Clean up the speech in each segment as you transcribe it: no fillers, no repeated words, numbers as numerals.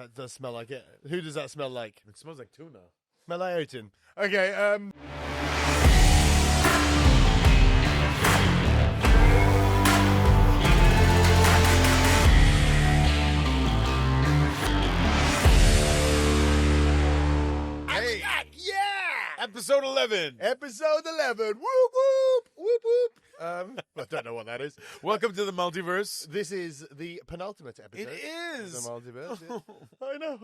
That does smell like it. Who does that smell like? It smells like tuna. Smell like Otin. Okay, Hey, yeah! episode 11. Episode 11. Whoop, whoop, whoop, whoop. I don't know what that is. Welcome to the Multiverse. This is the penultimate episode. It is. The Multiverse. Yeah. I know.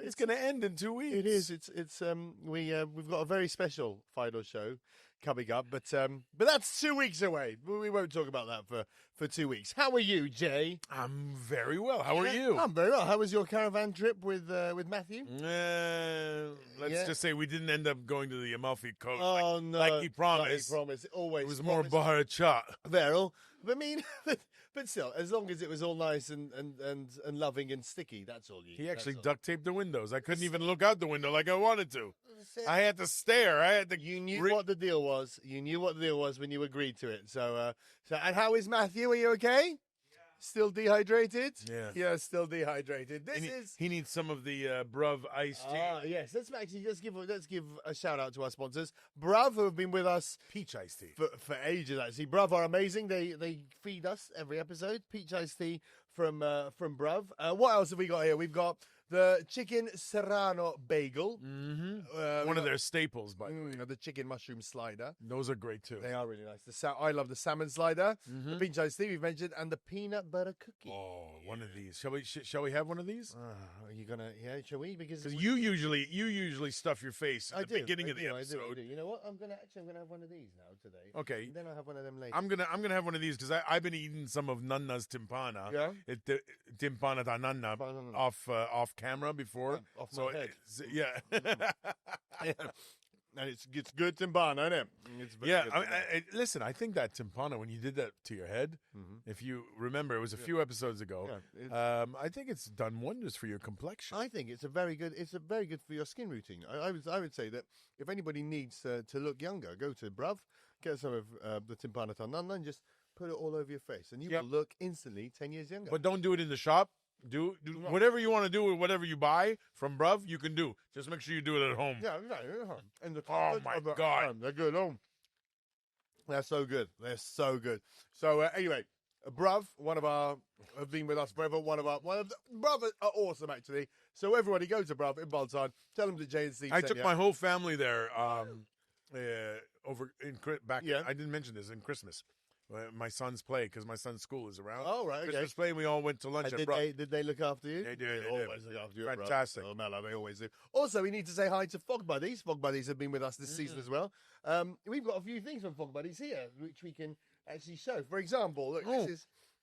It's going to end in 2 weeks. It is. We've got a very special final show coming up, but that's 2 weeks away. We won't talk about that for 2 weeks. How are you, Jay? I'm very well. How are you? I'm very well. How was your caravan trip with Matthew? Let's just say we didn't end up going to the Amalfi Coast. Oh no! Like he promised. Like he promised. Always. It was more bar chat. Beryl. I mean, but still, as long as it was all nice and loving and sticky, that's all you. He actually duct taped the windows. I couldn't even look out the window like I wanted to. I had to stare. You knew what the deal was. You knew what the deal was when you agreed to it. So and how is Matthew? Are you okay? Still dehydrated? Yeah. Yeah, still dehydrated. He needs some of the Bruvv iced tea. Yes. Let's give a shout out to our sponsors, Bruvv, who have been with us Peach iced tea. for ages. Actually, Bruvv are amazing. They feed us every episode. Peach iced tea from Bruvv. What else have we got here? We've got the chicken serrano bagel. Mm-hmm. One of their staples, by the way. The chicken mushroom slider. Those are great too. They are really nice. I love the salmon slider, the peach iced tea we've mentioned, and the peanut butter cookie. Oh, one of these. Shall we have one of these? Are you gonna? Yeah, shall we? Because you usually stuff your face at the beginning of the episode. I do. You know what? I'm gonna have one of these now today. Okay. And then I'll have one of them later. I'm gonna have one of these because I've been eating some of Nanna's timpana. Yeah. Timpana da Nanna off camera before. Off my head. Yeah. And it's good timpana, isn't it? It's yeah. Listen, I think that timpana, when you did that to your head, if you remember, it was a few episodes ago. Yeah, I think it's done wonders for your complexion. I think it's very good for your skin routine. I would say that if anybody needs to look younger, go to Bruvv, get some of the timpana tanana and just put it all over your face, and you will look instantly 10 years younger. But don't do it in the shop. Do whatever you want to do with whatever you buy from Bruvv, you can do. Just make sure you do it at home. Yeah, in the oh my God, they're good. Oh, they're so good. They're so good. So anyway, Bruvv, have been with us forever. Bruvv are awesome actually. So everybody go to Bruvv in Balzan. Tell them that J&C. I took my whole family there over back. Yeah. I didn't mention this in Christmas. My son's play, because my son's school is around. Oh, right, okay. Christmas play, and we all went to lunch at Bruvv. Did they look after you? They did. They always look after you. Fantastic. Oh, Mello, they always do. Also, we need to say hi to Fog Buddies. Fog Buddies have been with us this season as well. We've got a few things from Fog Buddies here, which we can actually show. For example, look,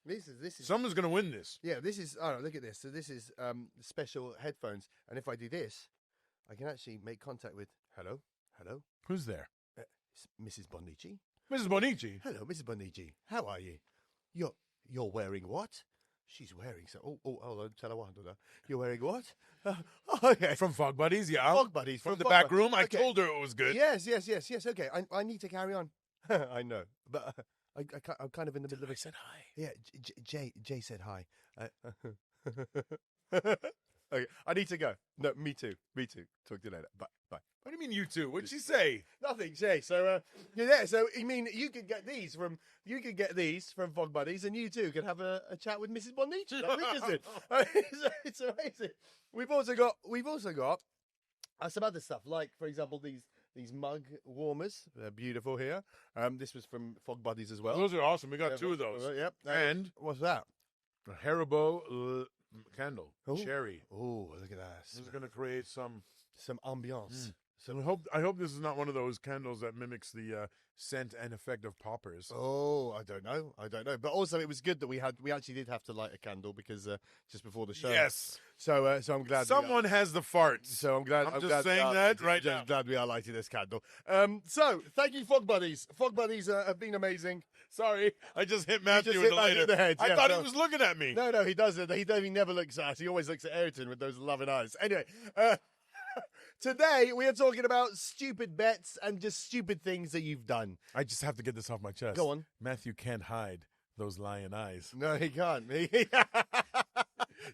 this is. Someone's going to win this. Yeah, this is. Oh, look at this. So this is special headphones, and if I do this, I can actually make contact with. Hello. Who's there? It's Mrs. Bonici. Mrs. Bonici. Hello, Mrs. Bonici. How are you? You're wearing what? She's wearing so. Oh, hold on. Tell her what. You're wearing what? Okay. From Fog Buddies, yeah. Fog Buddies from the back room. I told her it was good. Yes. Okay. I need to carry on. I know, but I'm kind of in the middle of it. I said hi. Yeah, Jay said hi. Okay, I need to go. No, me too. Talk to you later. Bye. What do you mean you two? What'd she say? Nothing, Jay. So yeah. So you mean you could get these from Fog Buddies, and you too can have a chat with Mrs. Bonici like we just did. It's amazing. We've also got some other stuff, like for example these mug warmers. They're beautiful here. This was from Fog Buddies as well. Those are awesome. We got two of those. Yep. And what's that? A Haribo candle. Cherry. Oh, look at that. This is going to create some ambiance. So I hope this is not one of those candles that mimics the scent and effect of poppers. Oh, I don't know. But also, it was good that we actually did have to light a candle because just before the show. Yes. So I'm glad someone has the farts. So I'm glad. I'm just saying that right now. Glad we are lighting this candle. So thank you, Fog Buddies. Fog Buddies have been amazing. Sorry, I just hit Matthew in the head. I thought he was looking at me. No, he doesn't. He never looks at us. He always looks at Ayrton with those loving eyes. Anyway. Today, we are talking about stupid bets and just stupid things that you've done. I just have to get this off my chest. Go on. Matthew can't hide those lion eyes. No, he can't.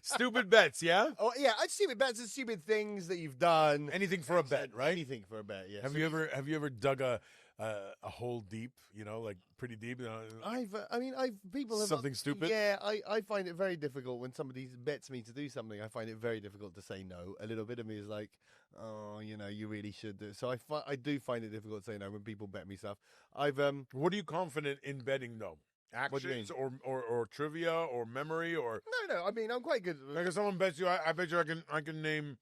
Stupid bets, yeah? Oh yeah, I'd stupid bets and stupid things that you've done. Anything for a bet, right? Anything for a bet, yeah. Have you ever dug a hole deep, like pretty deep? People have Something stupid? Yeah, I find it very difficult when somebody bets me to do something. I find it very difficult to say no. A little bit of me is like, oh, you really should do. So I do find it difficult to say no when people bet me stuff. What are you confident in betting though? Actions or trivia or memory or no. I mean, I'm quite good. Like if someone bets you, I bet you I can name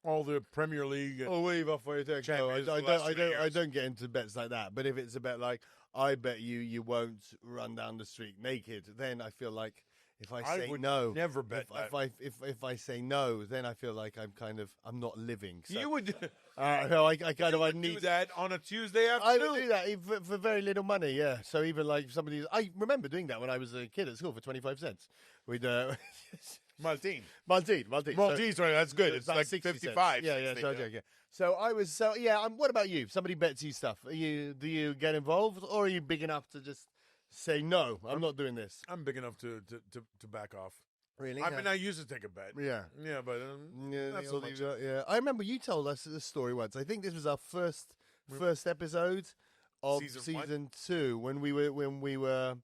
all the Premier League. Oh, wave off for your champions. I don't get into bets like that. But if it's a bet like, I bet you won't run down the street naked, then I feel like if I say no, never bet that. If I say no, then I feel like I'm not living. So, you would. No, I need do that on a Tuesday afternoon. I would do that for very little money. Yeah. So even like I remember doing that when I was a kid at school for 25 cents. We'd Maltine. Sorry, that's good. It's like 55. Yeah. So I was what about you? Somebody bets you stuff. Do you get involved, or are you big enough to just say no? I'm not doing this. I'm big enough to back off. Really? I mean, I used to take a bet. Yeah, but not so much. I remember you told us this story once. I think this was our first episode of season 2 when we were. When we were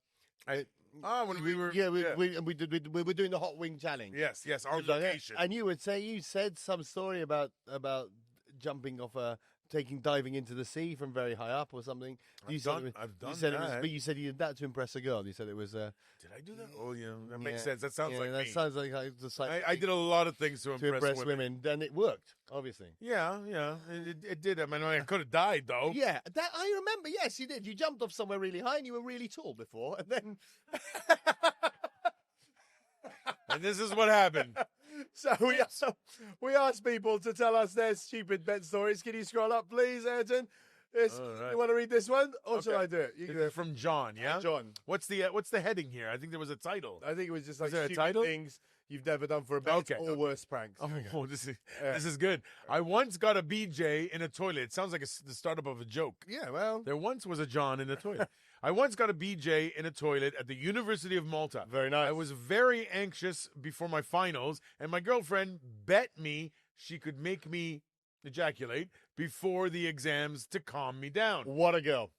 doing the hot wing challenge. Yes, on location. And you said some story about jumping off diving into the sea from very high up or something. I've done that. But you said you did that to impress a girl. You said it was. Did I do that? Oh, yeah, that makes sense. That sounds like that me. Sounds like I did a lot of things to impress women, and it worked, obviously. Yeah, it did. I mean, I could have died though. Yeah, that I remember. Yes, you did. You jumped off somewhere really high, and you were really tall before, and then. And this is what happened. So we asked people to tell us their stupid bet stories. Can you scroll up, please, Ayrton? Right. You want to read this one, or should I do it? You can do it. From John, yeah? John. What's the heading here? I think there was a title. I think it was just like stupid things you've never done for a bet or worse pranks. Oh, my God. This is good. I once got a BJ in a toilet. It sounds like the startup of a joke. Yeah, well. There once was a John in a toilet. I once got a BJ in a toilet at the University of Malta. Very nice. I was very anxious before my finals, and my girlfriend bet me she could make me ejaculate before the exams to calm me down. What a girl.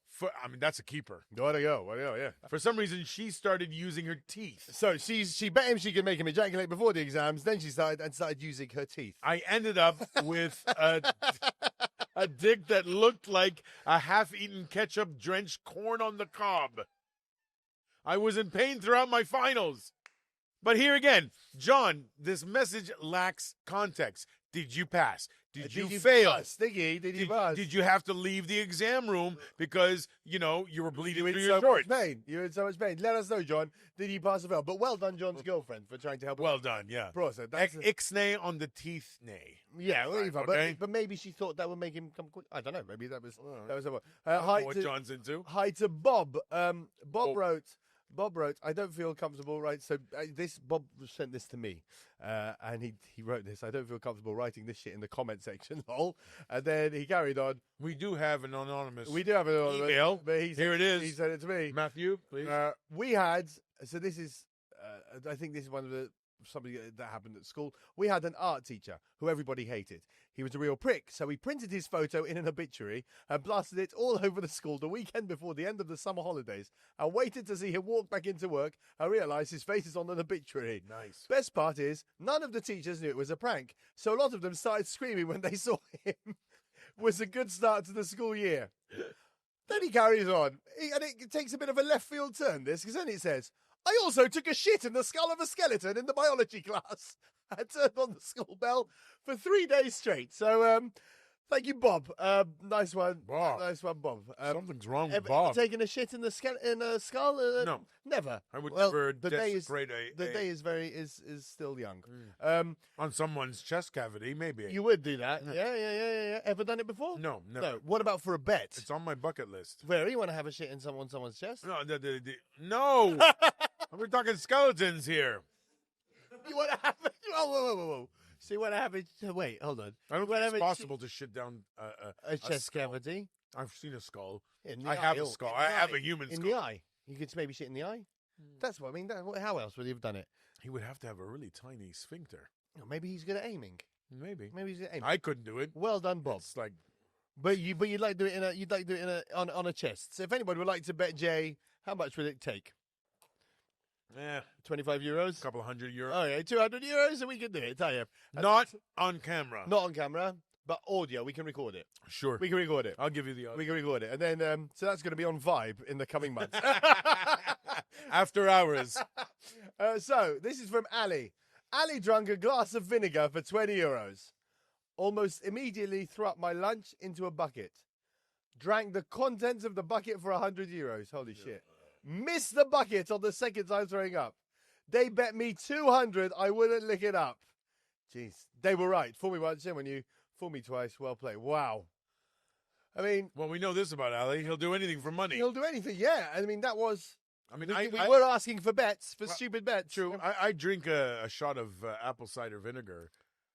That's a keeper. What a go, yeah. For some reason, she started using her teeth. So she bet him she could make him ejaculate before the exams. Then she started using her teeth. I ended up with a dick that looked like a half-eaten ketchup-drenched corn on the cob. I was in pain throughout my finals. But here again, John, this message lacks context. Did you pass? Did you fail? Did you pass? Did you have to leave the exam room because, you were bleeding through your shorts? You were in so much pain. Let us know, John. Did he pass or fail? But well done, John's girlfriend, for trying to help him. Well done, yeah. Ixnay on the teeth nay. Yeah, okay. but maybe she thought that would make him come quick. I don't know. Maybe that was what John's into. Hi to Bob. Bob wrote, I don't feel comfortable, right? So Bob sent this to me, and he wrote this. I don't feel comfortable writing this shit in the comment section, lol. And then he carried on. We do have an anonymous email. But here it is. He sent it to me. Matthew, please. This is, I think this is something that happened at school. We had an art teacher who everybody hated. He was a real prick, so he printed his photo in an obituary and blasted it all over the school the weekend before the end of the summer holidays. I waited to see him walk back into work. I realised his face is on an obituary. Nice. Best part is, none of the teachers knew it was a prank, so a lot of them started screaming when they saw him. Was a good start to the school year. Then he carries on, and it takes a bit of a left field turn, this, because then it says, I also took a shit in the skull of a skeleton in the biology class. I turned on the school bell for 3 days straight. So, thank you, Bob. Nice one. Bob. Nice one, Bob. Something's wrong with Bob. Taking a shit in a skull? No. Never. I would never desecrate the day is still young. On someone's chest cavity, maybe. You would do that. Yeah. Ever done it before? No, never. No. What about for a bet? It's on my bucket list. Where? You want to have a shit in someone's chest? No. No. We're talking skeletons here. You want to have it? Whoa. So you want to have it? Wait, hold on. I don't think it's possible to shit down a chest cavity. I've seen a skull. I have a skull. I have a human skull. In the eye. You could maybe shit in the eye. That's what I mean. How else would he have done it? He would have to have a really tiny sphincter. Maybe he's good at aiming. Maybe Maybe he's good at aiming. I couldn't do it. Well done, Bob. It's like, But you'd like to do it on a chest. So if anybody would like to bet Jay, how much would it take? 25 euros. a couple of €100. Oh yeah, 200 euros, and we can do it. Tell you, Not on camera. not on camera, but audio. We can record it. Sure. We can record it. I'll give you the We can record it, and then so that's going to be on Vibe in the coming months. after hours. So this is from Ali. Ali drank a glass of vinegar for 20 euros. Almost immediately threw up my lunch into a bucket. Drank the contents of the bucket for 100 euros. Holy shit. Missed the bucket on the second time throwing up. They bet me 200 I wouldn't lick it up. Jeez. They were right. Fool me once, and when you fool me twice, well played. Wow. I mean, Well, we know this about Ali. He'll do anything for money. he'll do anything. Yeah. I mean, that was... I mean, we were asking for bets, for stupid bets. True. I drink a shot of apple cider vinegar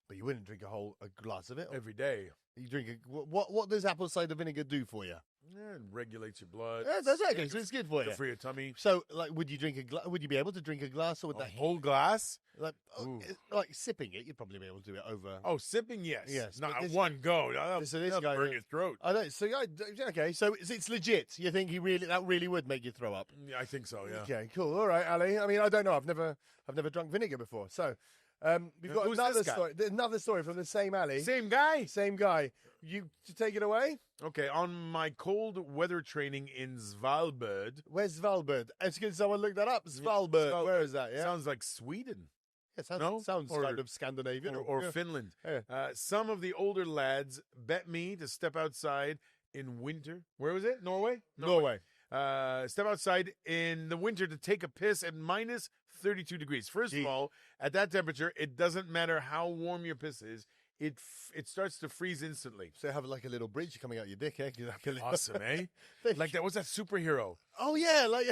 But you wouldn't drink a glass of it. every day. You drink what does apple cider vinegar do for you? Yeah, it regulates your blood. Yeah, that's okay. So it's good for you. Good for your tummy. So, like, would you drink would you be able to drink a glass, or would A that whole glass? like like sipping it? You'd probably be able to do it over. Oh, sipping, yes. Yes, Not but this- one go. So this That'll guy burn your throat. I don't. So okay. So it's legit. You think that really would make you throw up? Yeah, I think so, yeah. Okay, cool. All right, Ali. I mean, I don't know. I've never drunk vinegar before. So we've got Who's another this guy? story. Another story from the same Ali. Same guy? Same guy. You to take it away. Okay, on my cold weather training in Svalbard. Where's Svalbard? Can someone look that up? Svalbard. Where is that? Yeah. Sounds like Sweden. Yeah, sounds Or- kind of Scandinavian or yeah. Finland. Yeah. Some of the older lads bet me to step outside in winter. Where was it? Norway? Norway. Step outside in the winter to take a piss at minus 32 degrees. First of all, at that temperature, it doesn't matter how warm your piss is. It starts to freeze instantly. So have like a little bridge coming out your dick, eh? Awesome, eh? Like that was that superhero, Oh yeah, like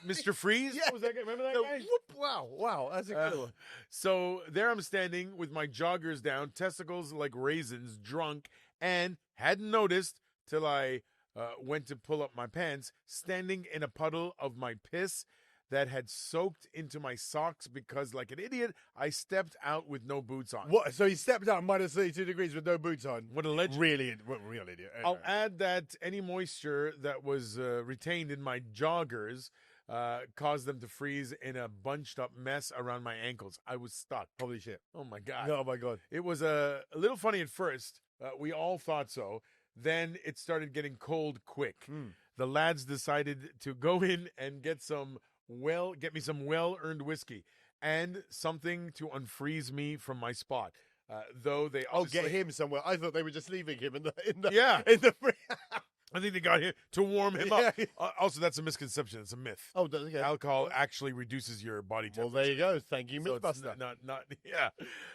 Mr. Freeze. Yeah. What was that guy? Remember that the guy? whoop, wow, that's a good one. So there I'm standing with my joggers down, testicles like raisins, drunk, and hadn't noticed till I went to pull up my pants, standing in a puddle of my piss that had soaked into my socks because, like an idiot, I stepped out with no boots on. What? So he stepped out minus 32 degrees with no boots on. What a legend. What a real idiot. I'll add that any moisture that was retained in my joggers caused them to freeze in a bunched up mess around my ankles. I was stuck. Holy shit. Oh, my God. Oh my God. It was a little funny at first. We all thought so. Then it started getting cold quick. The lads decided to go in and get me some well-earned whiskey and something to unfreeze me from my spot. Though they Get him somewhere. I thought they were just leaving him in the Yeah. in the I think they got him to warm him up. Yeah. Also, that's a misconception. It's a myth. Oh, okay. Alcohol actually reduces your body Well, temperature. there you go. Thank you, So it's Mythbuster. not yeah.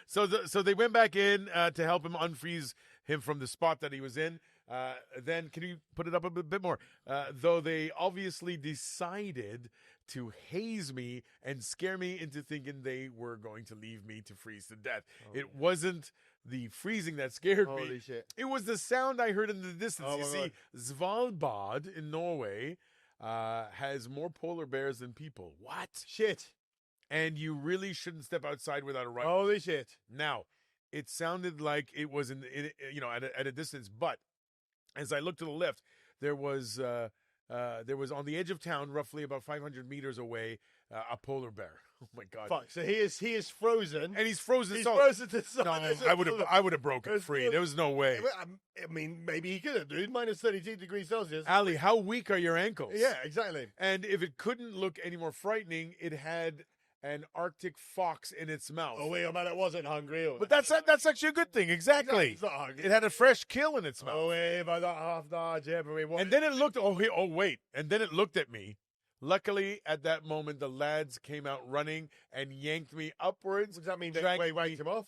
So they went back in to help him unfreeze him from the spot that he was in. Then can you put it up a bit more? Though they obviously decided to haze me and scare me into thinking they were going to leave me to freeze to death. It wasn't the freezing that scared me. Holy shit. It was the sound I heard in the distance. Oh, You my see, Svalbard in Norway has more polar bears than people. What? Shit. And you really shouldn't step outside without a rifle. Holy shit. Now, it sounded like it was at a distance, but as I looked to the left, there was on the edge of town, roughly about 500 meters away, a polar bear. Oh my God! Fuck. So he is frozen. And he's frozen. He's solid. frozen to No, solid. I would have broken free. There was no way. I mean, maybe he could have, dude. Minus 32 degrees Celsius. Ali, how weak are your ankles? Yeah, exactly. And if it couldn't look any more frightening, it had an Arctic fox in its mouth. Oh wait, man, it wasn't hungry. But that's actually a good thing. Exactly. It's not hungry. It had a fresh kill in its mouth. Oh wait, but not half the Jeffrey. And then it looked. Wait. And then it looked at me. Luckily, at that moment, the lads came out running and yanked me upwards. Does that mean they dragged wanked him off?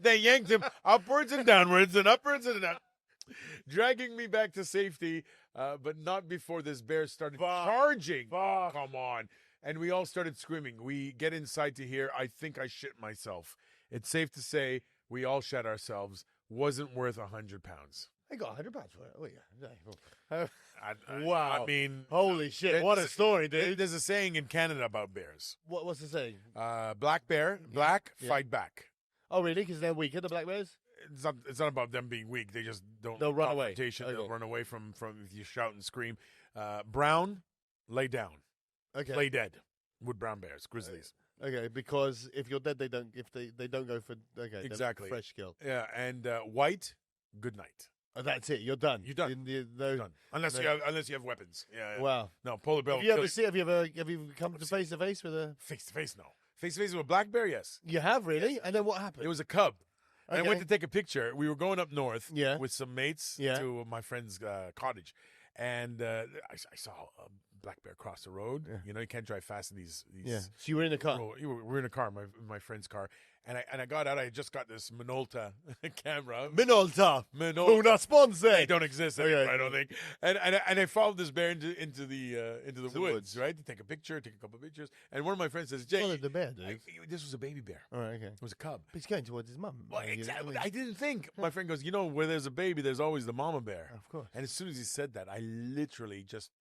They yanked him upwards and downwards and upwards and down, dragging me back to safety, but not before this bear started charging. Come on. And we all started screaming. We get inside to hear, I think I shit myself. It's safe to say we all shat ourselves. Wasn't worth 100 pounds. I got £100 for it. Oh, yeah. I mean, Holy shit. What a story, dude. There's a saying in Canada about bears. What's the saying? Black bear, fight back. Oh, really? Because they're weaker, the black bears? It's not about them being weak. They just don't. They'll run away. Okay. They'll run away from if you shout and scream. Brown, lay down. Okay. Play dead with brown bears, grizzlies. Okay, because if you're dead, they don't go for exactly fresh kill. Yeah, and white, good night. Oh, that's it. You're done. You're done. You're done. Unless you have weapons. Yeah. Wow. No, polar bear. Have you ever come to face to face with a face to face? No. Face to face with a black bear? Yes. You have really? Yes. And then what happened? It was a cub. Okay. And I went to take a picture. We were going up north with some mates to my friend's cottage. And I saw a black bear cross the road. Yeah. You know, you can't drive fast in these. Yeah. So you were in the car. We were in a car, my friend's car, and I got out. I had just got this Minolta camera. Minolta. Una sponsor. They don't exist anymore, I don't think. And I followed this bear into the woods, right, to take a picture, take a couple of pictures. And one of my friends says, "Jay, followed the bear, dude. This was a baby bear. All right, okay. It was a cub. But he's going towards his mum. Well, exactly. I didn't think. My friend goes, where there's a baby, there's always the mama bear. Of course. And as soon as he said that, I literally just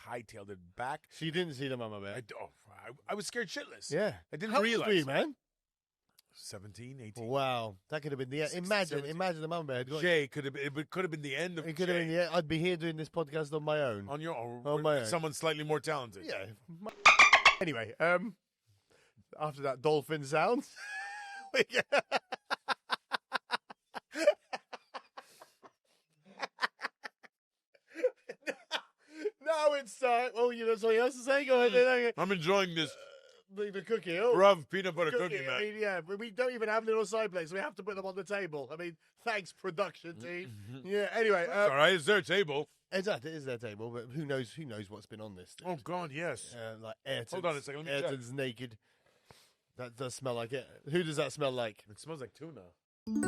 hightailed it back. So you didn't see the mama bear? I was scared shitless. Yeah. I didn't How realize. old were you, man? 17, 18. Wow. That could have been the end. Imagine the mama bear had got Jay, could have been the end of it. Could have been the end. I'd be here doing this podcast on my own. On your own. On my own. Someone slightly more talented. Yeah. Anyway, after that dolphin sound, now it's you know something else to say? Go ahead. I'm enjoying this. The cookie. Bruvv peanut butter cookie, man. I mean, yeah, we don't even have little side plates. We have to put them on the table. I mean, thanks, production team. Yeah. Anyway, all right, it's their table. Exactly, it is their table, but who knows what's been on this? Oh God, yes. Like Ayrton's. Hold on a second. Let me Ayrton's check. naked. That does smell like it. Who does that smell like? It smells like tuna. And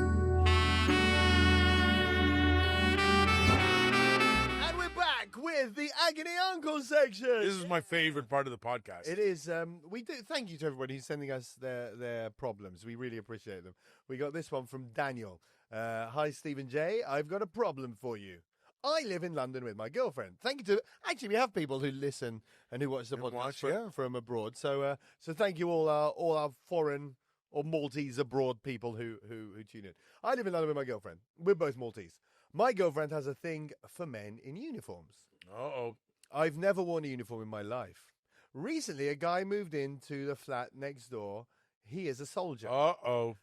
we're back with the Agony Uncle section. This is my favorite part of the podcast. It is. We do. Thank you to everybody who's sending us their problems. We really appreciate them. We got this one from Daniel. Hi, Stephen J. I've got a problem for you. I live in London with my girlfriend. Thank you to actually we have people who listen and who watch the podcast from abroad. So thank you all our foreign or Maltese abroad people who tune in. I live in London with my girlfriend. We're both Maltese. My girlfriend has a thing for men in uniforms. Uh-oh. I've never worn a uniform in my life. Recently, a guy moved into the flat next door. He is a soldier. Uh-oh.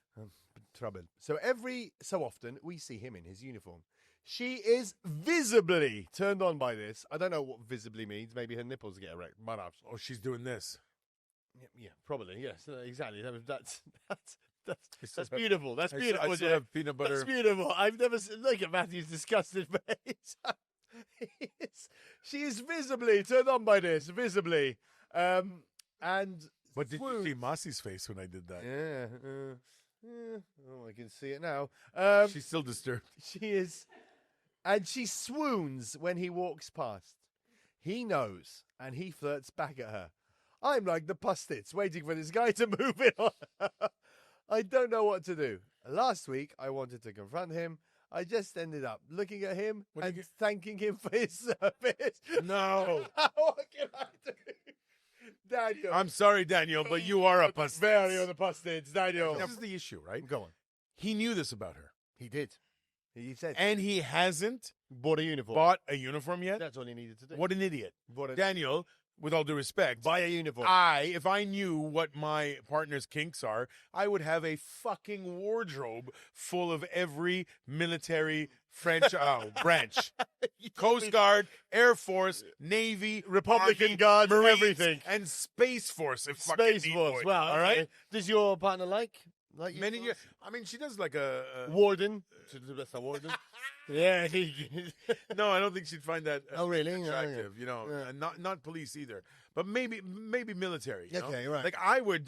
Trouble. So every so often, we see him in his uniform. She is visibly turned on by this. I don't know what visibly means. Maybe her nipples get erect. Oh, she's doing this. Yeah, probably. Yes, exactly. That's beautiful. That's beautiful. I still have peanut butter. That's beautiful. I've never seen. Look at Matthew's disgusted face. She is visibly turned on by this. Visibly, and. But did you see Masi's face when I did that? Yeah. Oh, I can see it now. She's still disturbed. She is. And she swoons when he walks past. He knows, and he flirts back at her. I'm like the pustits, waiting for this guy to move in on her. I don't know what to do. Last week, I wanted to confront him. I just ended up looking at him and thanking him for his service. No. What can I do? Daniel. I'm sorry, Daniel, but you are a pustit. Very on the pustids, Daniel. This is the issue, right? Go on. He knew this about her. He did. He said. And he hasn't bought a uniform. Yet? That's all he needed to do. What an idiot. Daniel, with all due respect, buy a uniform. If I knew what my partner's kinks are, I would have a fucking wardrobe full of every military French branch. Coast Guard, Air Force, Navy, Republican Army, Guard, Marines, everything. And Space Force. Space Force. Wow. All right. Does your partner like many years? I mean, she does like a warden. That's a warden. Yeah. No, I don't think she'd find that attractive. Not police either, but maybe military. Okay, right. Like I would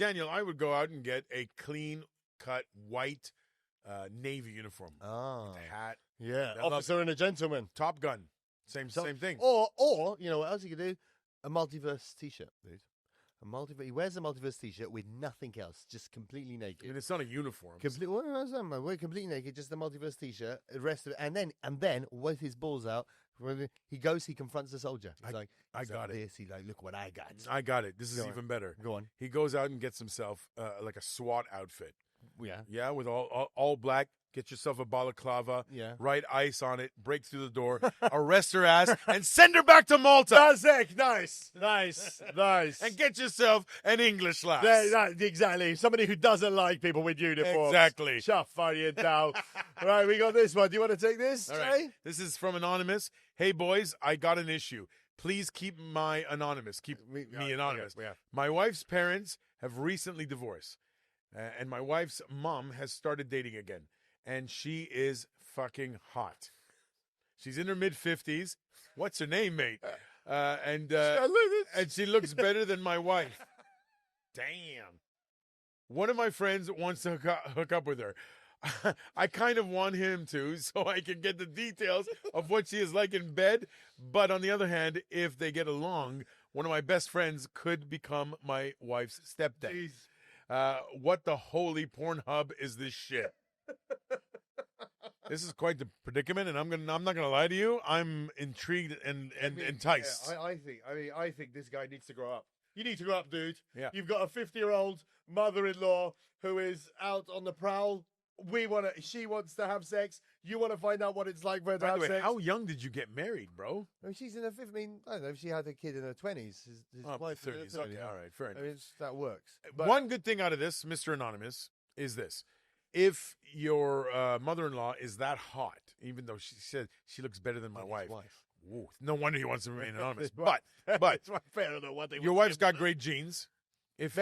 go out and get a clean cut white Navy uniform. Oh, with a hat. Yeah, officer and a gentleman. Top Gun. Same thing. Or you know what else you could do? A Maltiverse T-shirt, dude. He wears a Maltiverse t-shirt with nothing else, just completely naked. I mean, it's not a uniform. We're completely naked, just a Maltiverse t-shirt. The rest of it, and then with his balls out, when he confronts the soldier. He's I got it. He's like, look what I got. I got it. This is even better. Go on. He goes out and gets himself like a SWAT outfit. Yeah. Yeah, with all black. Get yourself a balaclava. Yeah. Write ice on it. Break through the door. Arrest her ass and send her back to Malta. That's it. Nice. And get yourself an English lass. Exactly. Somebody who doesn't like people with uniforms. Exactly. Shut funny and down. Right, we got this one. Do you want to take this? All right. This is from Anonymous. Hey, boys, I got an issue. Please keep my anonymous. Keep me anonymous. Yeah. My wife's parents have recently divorced. And my wife's mom has started dating again. And she is fucking hot. She's in her mid-50s. What's her name, mate? And she looks better than my wife. Damn. One of my friends wants to hook up with her. I kind of want him to, so I can get the details of what she is like in bed. But on the other hand, if they get along, one of my best friends could become my wife's stepdad. What the holy Pornhub is this shit? This is quite the predicament, and I'm not gonna lie to you. I'm intrigued and enticed. Yeah, I think this guy needs to grow up. You need to grow up, dude. Yeah. You've got a 50-year-old mother-in-law who is out on the prowl. She wants to have sex. You want to find out what it's like for her to By have the way, sex. how young did you get married, bro? I mean, she's in her 50s. I mean, I don't know if she had a kid in her 20s. His wife's in her 30s. Okay, all right, fair enough. I mean, that works. But One good thing out of this, Mr. Anonymous, is this. If your mother-in-law is that hot, even though she said she looks better than my wife. Ooh, no wonder he wants to remain anonymous. But it's fair to know what they your wife's got great genes. If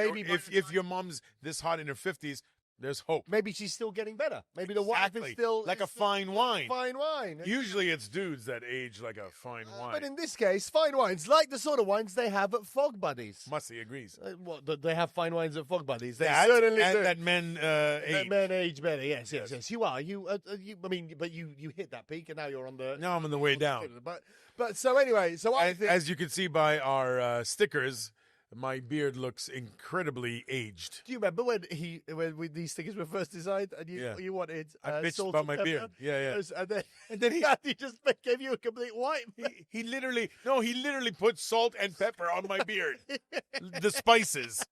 your mom's this hot in her 50s, there's hope. Maybe she's still getting better. Maybe the wife is still like a fine wine. Fine wine. Usually it's dudes that age like a fine wine. But in this case, fine wines, like the sort of wines they have at Fog Buddies. Mussy agrees. They have fine wines at Fog Buddies. They certainly do. That men age. That men age better. Yes. You are. I mean, but you hit that peak, and now you're on the. Now I'm on the way down. But so anyway, I think, as you can see by our stickers, my beard looks incredibly aged. Do you remember when these stickers were first designed and you wanted I bitched salt about and my beard. pepper? Yeah. And then he just gave you a complete wipe. He literally put salt and pepper on my beard. The spices.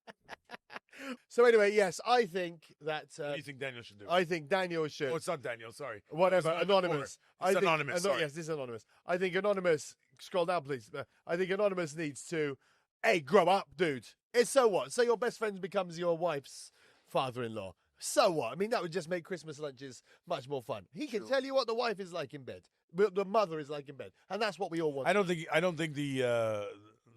So anyway, yes, I think that. What do you think Daniel should do? I think Daniel should. Oh, it's not Daniel. Sorry. Whatever. Anonymous. It's anonymous. Sorry. Yes, this is anonymous. I think anonymous. Scroll down, please. I think anonymous needs to. Hey, grow up, dude. It's so what? So your best friend becomes your wife's father-in-law. So what? I mean, that would just make Christmas lunches much more fun. He can tell you what the wife is like in bed, the mother is like in bed, and that's what we all want. I don't think the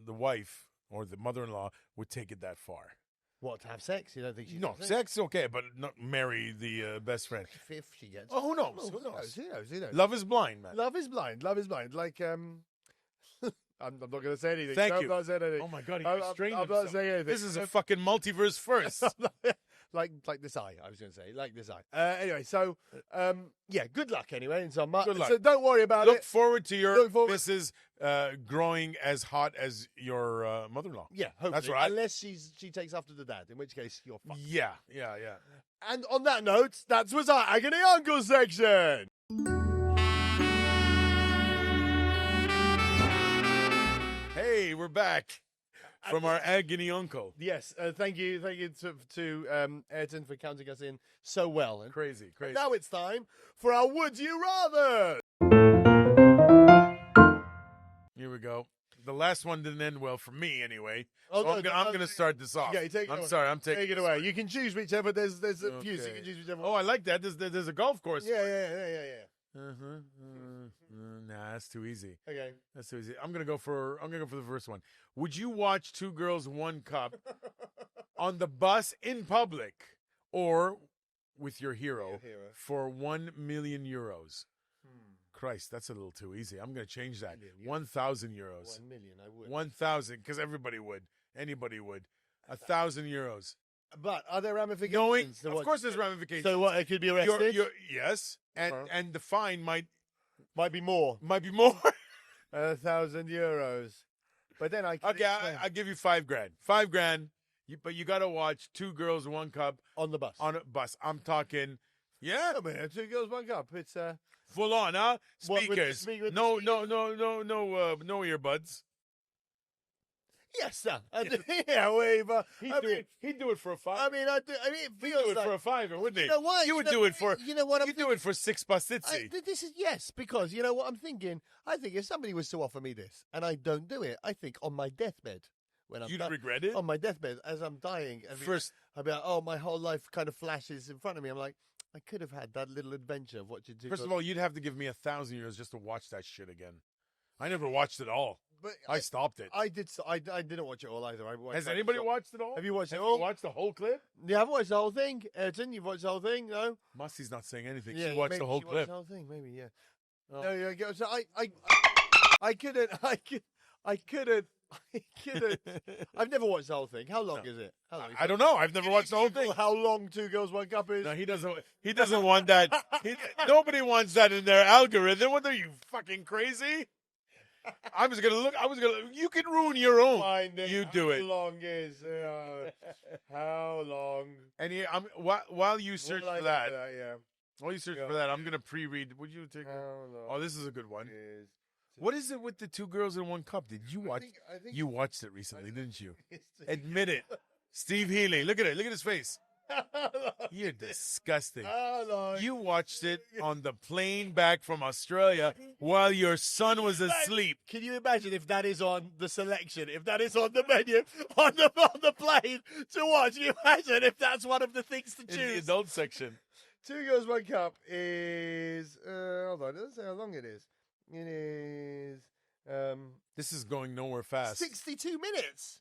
wife or the mother-in-law would take it that far. What, to have sex? You don't think she? No, sex okay, but not marry the best friend. If she gets. Oh, who knows? Who knows? Love is blind, man. Love is blind. Like I'm not going to say anything. Thank you. I'm not saying anything. Oh my God, he I'm restrained not himself. saying anything. This is a fucking multiverse first. like this eye. I was going to say like this eye. Anyway, so yeah, good luck anyway. And so Good luck. So don't worry about Look it. forward to your Mrs. Growing as hot as your mother-in-law. Yeah, hopefully. That's right. Unless she takes after the dad, in which case you're fucked. Yeah. And on that note, that was our Agony Uncle section. Hey, we're back from our Agony Uncle. Yes, thank you to Ayrton for counting us in so well. And Crazy. now it's time for our Would You Rather. Here we go. The last one didn't end well for me, anyway. Oh, So I'm going to start this off. Yeah, take it I'm away. sorry, I'm taking Take it away. You can choose whichever. There's a few, so you Okay. can choose whichever. Oh, I like that. There's a golf course. Yeah. Nah, that's too easy. Okay. That's too easy. I'm gonna go for the first one. Would you watch Two Girls, One Cup on the bus in public, or with your hero, for 1 million euros? Christ, that's a little too easy. I'm gonna change that. 1,000 euros. 1 million, I would. 1,000, because everybody would. Anybody would. 1,000 euros. But are there ramifications? Knowing, to of what- course, there's ramifications. So what? It could be arrested. Yes, and the fine might Might be more. be more. 1,000 euros. But then I Okay, I give you $5,000. $5,000. But you got to watch Two Girls, One Cup on the bus. on a bus. I'm talking, yeah, I mean, 2 girls, 1 cup. It's full on, huh? What, with the Speakers. speaker- No earbuds. yes, sir. Yeah, wave. He'd do it for a $5. I mean, it He'd feels do it like, for a $5, wouldn't he? You know what? You would do it for. You know what? You'd do it for $6 Pastizzi. This is yes, because you know what I'm thinking. I think if somebody was to offer me this and I don't do it, I think on my deathbed when I'm You'd regret it. on my deathbed as I'm dying. I'd be like, oh, my whole life kind of flashes in front of me. I'm like, I could have had that little adventure of watching. First of all, you'd have to give me 1,000 years just to watch that shit again. I never watched it all. but I stopped it. I did. I didn't watch it all either. Has anybody watched it all? Have you watched it Have all? you watched the whole clip? You haven't watched the whole thing, Ayrton. You've watched the whole thing, no? Musty's not saying anything. Yeah, she watched maybe the whole she watched clip. the whole thing, maybe. Yeah. Oh. No, yeah. So I couldn't. I've never watched the whole thing. How long is it? How long is I don't know. I've never watched the whole Google thing. how long 2 girls, 1 cup is? No, he doesn't. He doesn't want that. Nobody wants that in their algorithm. What are you fucking crazy? I was gonna look. You can ruin your own. Finding You do it. How long is? How long? And while you search for that, yeah. while you search for that, I'm gonna pre-read. Would you take? How long? Oh, this is a good one. Is What is it with the 2 girls in 1 cup? Did you watch? I think You watched it recently, didn't you? it's Admit it. Steve Healy. Look at it. Look at his face. You're disgusting. How long? You watched it on the plane back from Australia while your son was asleep. Can you imagine if that is on the selection? If that is on the menu on the plane to watch? Can you imagine if that's one of the things to In the choose? adult section. 2 girls, 1 cup is hold on, it doesn't say how long it is. It is This is going nowhere fast. 62 minutes.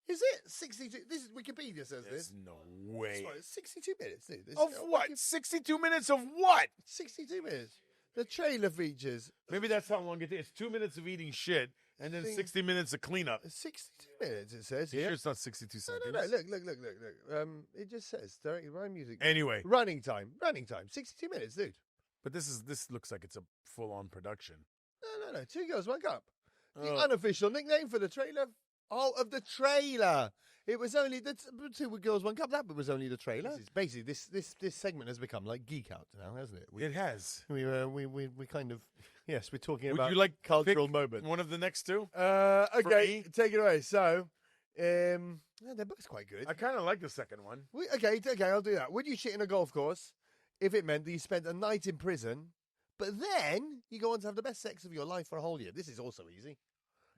Is it 62? This is Wikipedia says There's this. no way. It's 62 minutes, dude. This Of is- what? 62 minutes of what? 62 minutes. The trailer features Maybe that's how long it is. It's 2 minutes of eating shit and then 60 minutes of cleanup. 62 minutes. It says You here. sure it's not 62 seconds? No. Look. It just says directed by music. Anyway, Running time. 62 minutes, dude. but this looks like it's a full-on production. No. 2 girls, 1 cup. The Oh. unofficial nickname for the trailer. Oh, of the trailer. It was only the 2 girls, 1 cup. That was only the trailer. Basically, this segment has become like Geek Out now, hasn't it? It has. We kind of we're talking Would about you like to cultural pick moment. one of the next 2? Okay, E? take it away. So, they're both quite good. I kind of like the second one. Okay, I'll do that. Would you shit in a golf course if it meant that you spent a night in prison, but then you go on to have the best sex of your life for a whole year? This is also easy.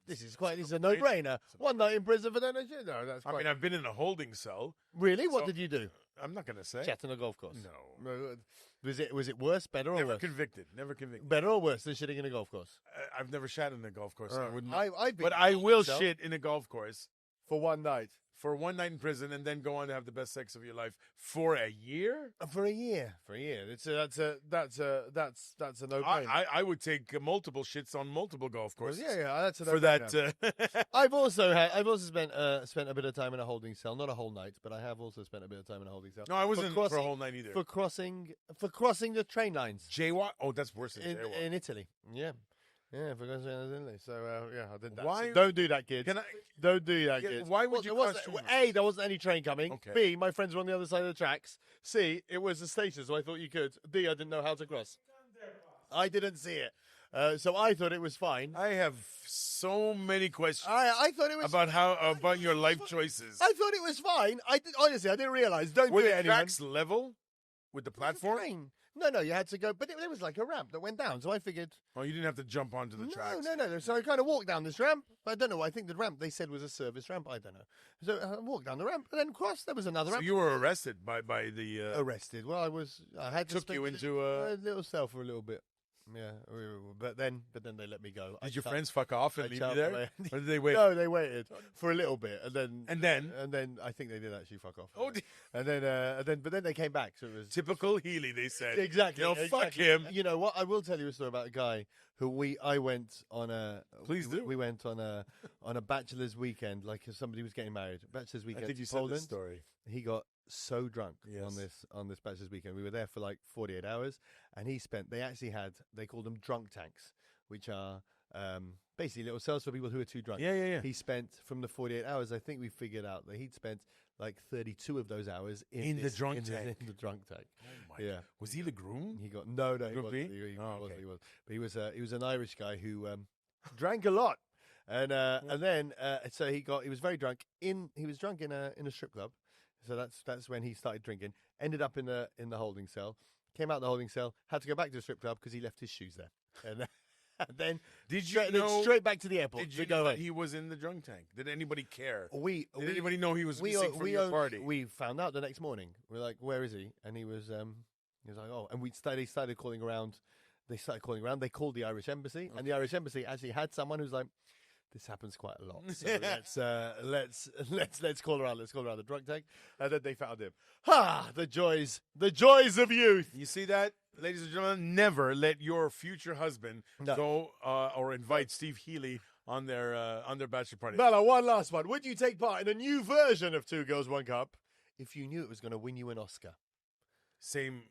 This is a no-brainer. 1 night in prison for then a shit. No, that's I quite... mean, I've been in a holding cell. Really? What So- did you do? I'm not going to say. Chat in a golf course? No. Was it worse, better, or Never worse? convicted. Never convicted. Better or worse than shitting in a golf course? I've never shat in a golf course. I wouldn't. I've been But I will so- shit in a golf course for 1 night. for 1 night in prison and then go on to have the best sex of your life for a year. For a year. That's a no-brainer. I would take multiple shits on multiple golf Well, courses. yeah, that's a For no-brainer. that. I've also spent a bit of time in a holding cell, not a whole night, but I have also spent a bit of time in a holding cell. No, I wasn't for a whole night either. For crossing the train lines Jaywalk? Oh, that's worse than jaywalk. in Italy. Yeah, for crossing Italy. So I did that. Why- So don't do that, kids. Can I? Don't do that, Yeah, kids. why would you There wasn't- cross trains? A, there wasn't any train coming. Okay. B, my friends were on the other side of the tracks. C, it was a station, so I thought you could. D, I didn't know how to cross. I didn't see it. So I thought it was fine. I have so many questions I thought it was about your life choices. I thought it was fine. Honestly, I didn't realize. Don't Were do it, the anyone. tracks level with the platform? Train. No, you had to go, but there was like a ramp that went down. So I figured, Oh, you didn't have to jump onto the tracks. no. So I kind of walked down this ramp. I don't know. I think the ramp they said was a service ramp. I don't know. So I walked down the ramp and then crossed. There was another So ramp. you were arrested by the. Arrested. Well, I had to Took spend you into a little cell for a little bit. Yeah, but then they let me go. Did your friends fuck off and I leave you chucked there? away. Or did they wait? No, they waited for a little bit, and then And then? I think they did actually fuck off. Oh, but then they came back. So it was typical Healy, they said. exactly. You know, fuck him. You know what? I will tell you a story about a guy who I went on a. Please do. We went on a bachelor's weekend, like if somebody was getting married. Bachelor's weekend. I think you to said Poland. this story. He got so drunk Yes. on this bachelor's weekend. We were there for like 48 hours, and they called them drunk tanks, which are basically little cells for people who are too drunk. Yeah. He spent, from the 48 hours, I think we figured out that he'd spent like 32 of those hours in the drunk tank. In the drunk tank. Oh my Yeah. God. Was he the groom? He got no, he Group wasn't. B? He Oh, wasn't, okay. he wasn't. But he was an Irish guy who drank a lot, and then so he was very drunk. He was drunk in a strip club, so that's when he started drinking. Ended up in the holding cell. Came out of the holding cell. Had to go back to the strip club because he left his shoes there. And then straight back to the airport. Did you go know away. he was in the drunk tank? Did anybody care? Did Did anybody know he was missing from your party? We found out the next morning. We're like, where is he? And he was like, oh, and they started calling around. They called the Irish embassy, and the Irish embassy actually had someone who's like, this happens quite a lot. So let's call around. Let's call around the drunk tank, and then they found him. The joys of youth. You see that, ladies and gentlemen? Never let your future husband go or invite Steve Healy on their bachelor party. Bella, one last one. Would you take part in a new version of Two Girls, One Cup if you knew it was going to win you an Oscar? Same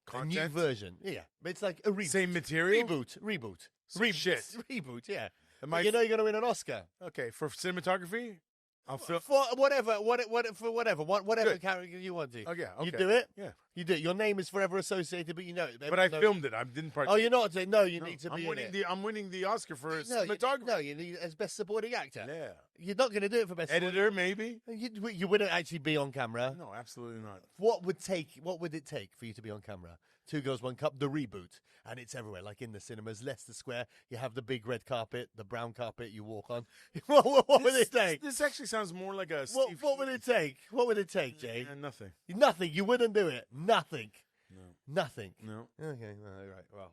A content? new version, yeah. It's like a reboot. Same material? Reboot. Shit. Reboot, yeah. Am I You know you're going to win an Oscar. okay for cinematography? I'll film. For whatever character you want to. Oh, yeah, You okay. do it? Yeah. You do it. Your name is forever associated, but you know it. But I filmed it. I didn't Oh, participate. you're not? No, you No, need to I'm be winning in it. I'm winning the Oscar for No, cinematography. you need as best supporting actor. Yeah. You're not going to do it for best Editor, maybe? supporting. You wouldn't actually be on camera. No, absolutely not. What would it take for you to be on camera? Two Girls, One Cup, the reboot, and it's everywhere, like in the cinemas, Leicester Square. You have the big red carpet, the brown carpet you walk on. what would it take? This actually sounds more like a What would it take? What would it take, Jay? Nothing. Nothing. You wouldn't do it. Nothing. No. Nothing. No. Okay. All right.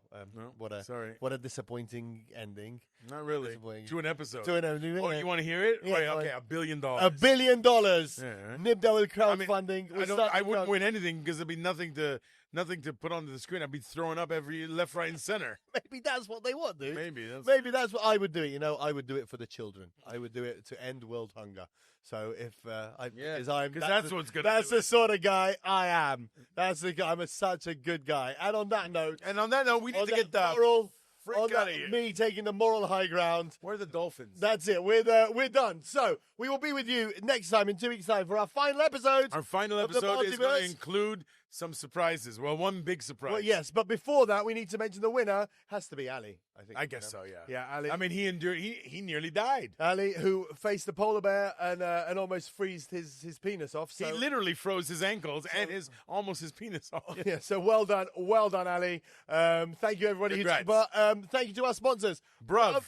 Well, No. Sorry. what a disappointing ending. Not really. Disappointing. To an episode. To an ending. Oh, you want to hear it? Yeah, Right, go okay, on. $1 billion. $1 billion. Yeah. Nibbed out with crowdfunding. I wouldn't win anything because there'd be nothing to put onto the screen. I'd be throwing up every left, right, and center. Maybe that's what they want, dude. Maybe that's what I would do. You know, I would do it for the children. I would do it to end world hunger. So if that's what's good. That's the sort of guy I am. That's the guy. I'm such a good guy. And on that note, we need to get the moral. freak out of here. Me taking the moral high ground. Where are the dolphins? That's it. We're done. So we will be with you next time in 2 weeks' time for our final episode. Our final of the episode is going Maltiverse. to include some surprises. Well, one big surprise. Well, yes, but before that, we need to mention the winner has to be Ali. I think. I guess so. Yeah. Yeah, Ali. I mean, he endured. He nearly died. Ali, who faced the polar bear and almost freezed his penis off. So He literally froze his ankles and almost his penis off. yeah, so well done, Ali. Thank you, everybody. Congrats. But thank you to our sponsors, Bruvv,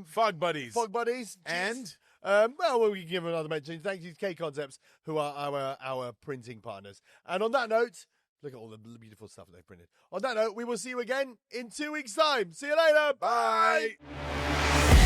Fog Buddies, Buddies, and well, we can give another mention. Thank you to K Concepts, who are our printing partners. And on that note, look at all the beautiful stuff that they've printed. On that note, we will see you again in 2 weeks' time. See you later. bye.